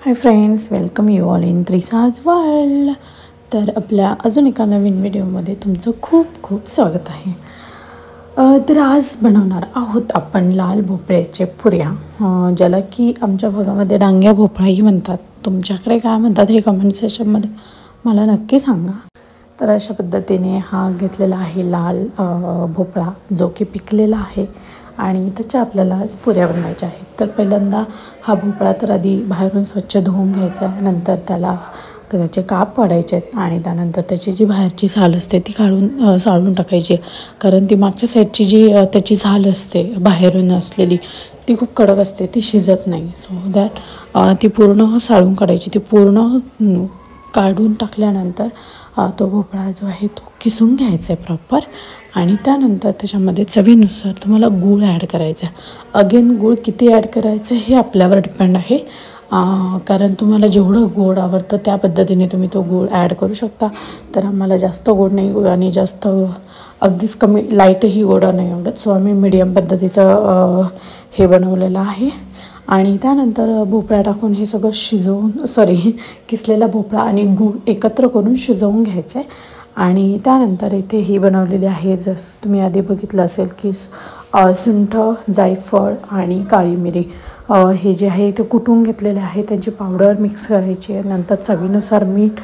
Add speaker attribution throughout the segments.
Speaker 1: High friends, welcome you all in त्रिसाज world. तर आपल्या अजून एका नवीन व्हिडिओमध्ये तुमचं खूप खूप स्वागत आहे. तर आज बनवणार आहोत आपण लाल भोपळ्याचे पुऱ्या, ज्याला की आमच्या भागामध्ये डांग्या भोपळाही म्हणतात. तुमच्याकडे काय म्हणतात हे कमेंट सेक्शनमध्ये मला नक्की सांगा. तर अशा पद्धतीने हा घेतलेला आहे लाल भोपळा, जो की पिकलेला आहे आणि त्याच्या आपल्याला आज पुऱ्या बनवायच्या आहेत. तर पहिल्यांदा हा भोपळा तर आधी बाहेरून स्वच्छ धुवून घ्यायचा, नंतर त्याला त्याचे काप पाडायचे आहेत आणि त्यानंतर त्याची जी बाहेरची साल असते ती काढून साळून टाकायची. कारण ती मागच्या साईडची जी त्याची साल असते बाहेरून असलेली ती खूप कडक असते, ती शिजत नाही. सो दॅट ती पूर्ण साळून काढायची. ती पूर्ण काढून टाकल्यानंतर तो भोपळा जो आहे तो किसून घ्यायचा आहे प्रॉपर. आणि त्यानंतर त्याच्यामध्ये चवीनुसार तुम्हाला गूळ ॲड करायचा आहे. अगेन गूळ किती ॲड करायचं हे आपल्यावर डिपेंड आहे, कारण तुम्हाला जेवढं गोड आवडतं त्या पद्धतीने तुम्ही तो गूळ ॲड करू शकता. तर आम्हाला जास्त गोड नाही आणि जास्त अगदीच कमी लाईटही गोड नाही आवडत. सो आम्ही मीडियम पद्धतीचं हे बनवलेलं आहे. आणि त्यानंतर भोपळा टाकून हे सगळं किसलेला भोपळा आणि गूळ एकत्र करून शिजवून घ्यायचं आहे. आणि त्यानंतर इथे ही बनवलेली आहे, जसं तुम्ही आधी बघितलं असेल की सुंठ, जायफळ आणि काळी मिरी हे जे आहे ते कुटून घेतलेले आहे, त्यांची पावडर मिक्स करायची आहे. नंतर चवीनुसार मीठ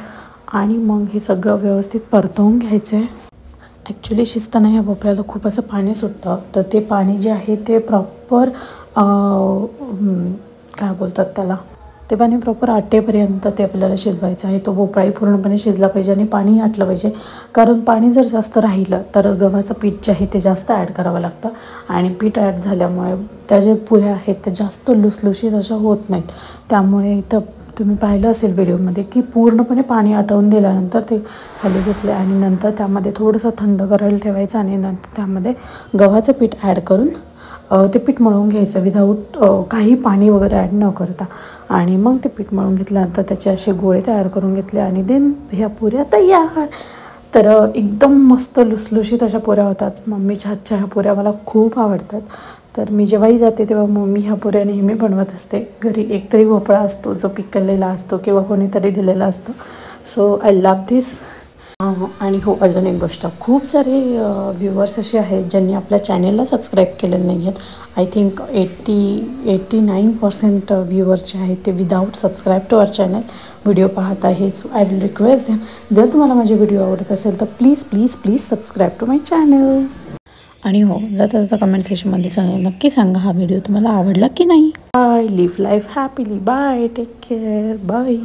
Speaker 1: आणि मग हे सगळं व्यवस्थित परतवून घ्यायचं आहे. ॲक्च्युली शिजताना ह्या भोपळ्याला खूप असं पाणी सुटतं, तर ते पाणी जे आहे ते प्रॉपर काय बोलतात त्याला, ते पाणी प्रॉपर आटेपर्यंत ते आपल्याला शिजवायचं आहे. तो भोपळाही पूर्णपणे शिजला पाहिजे आणि पाणी आटलं पाहिजे. कारण पाणी जर जास्त राहिलं तर गव्हाचं पीठ जे आहे ते जास्त ॲड करावं लागतं आणि पीठ ॲड झाल्यामुळे त्या ज्या पुऱ्या आहेत त्या जास्त लुसलुशीत अशा होत नाहीत. त्यामुळे इथं तुम्ही पाहिलं असेल व्हिडिओमध्ये की पूर्णपणे पाणी आटवून दिल्यानंतर ते खाली घेतले आणि नंतर त्यामध्ये थोडंसं थंड करायला ठेवायचं आणि नंतर त्यामध्ये गव्हाचं पीठ ॲड करून ते पीठ मळून घ्यायचं विदाऊट काही पाणी वगैरे ॲड न करता. आणि मग ते पीठ मळून घेतल्यानंतर त्याचे असे गोळे तयार करून घेतले आणि देन ह्या पुऱ्या तयार. तर एकदम मस्त लुसलुशीत अशा पुऱ्या होतात. मम्मीच्या हातच्या ह्या पुऱ्या मला खूप आवडतात. तर मी जेव्हाही जाते तेव्हा मम्मी ह्या पुऱ्या नेहमी बनवत असते. घरी एकतरी भोपळा असतो जो पिकलेला असतो किंवा कोणीतरी दिलेला असतो. सो आय लव्ह दिस. आणि हो, अजून एक गोष्ट, खूप सारे व्ह्यूवर्स असे आहेत ज्यांनी आपल्या चॅनेलला सबस्क्राईब केलेलं नाही आहेत. आय थिंक 89% व्ह्यूवर्स जे आहेत ते without subscribe to our channel video पाहत आहे. So I will request them, जर तुम्हाला माझे व्हिडिओ आवडत असेल तर please please please subscribe to my channel. आणि हो, जाता कमेंट सेक्शनमध्ये नक्की सांगा हा व्हिडिओ तुम्हाला आवडला की नाही. Bye, live life happily. Bye, take care, bye.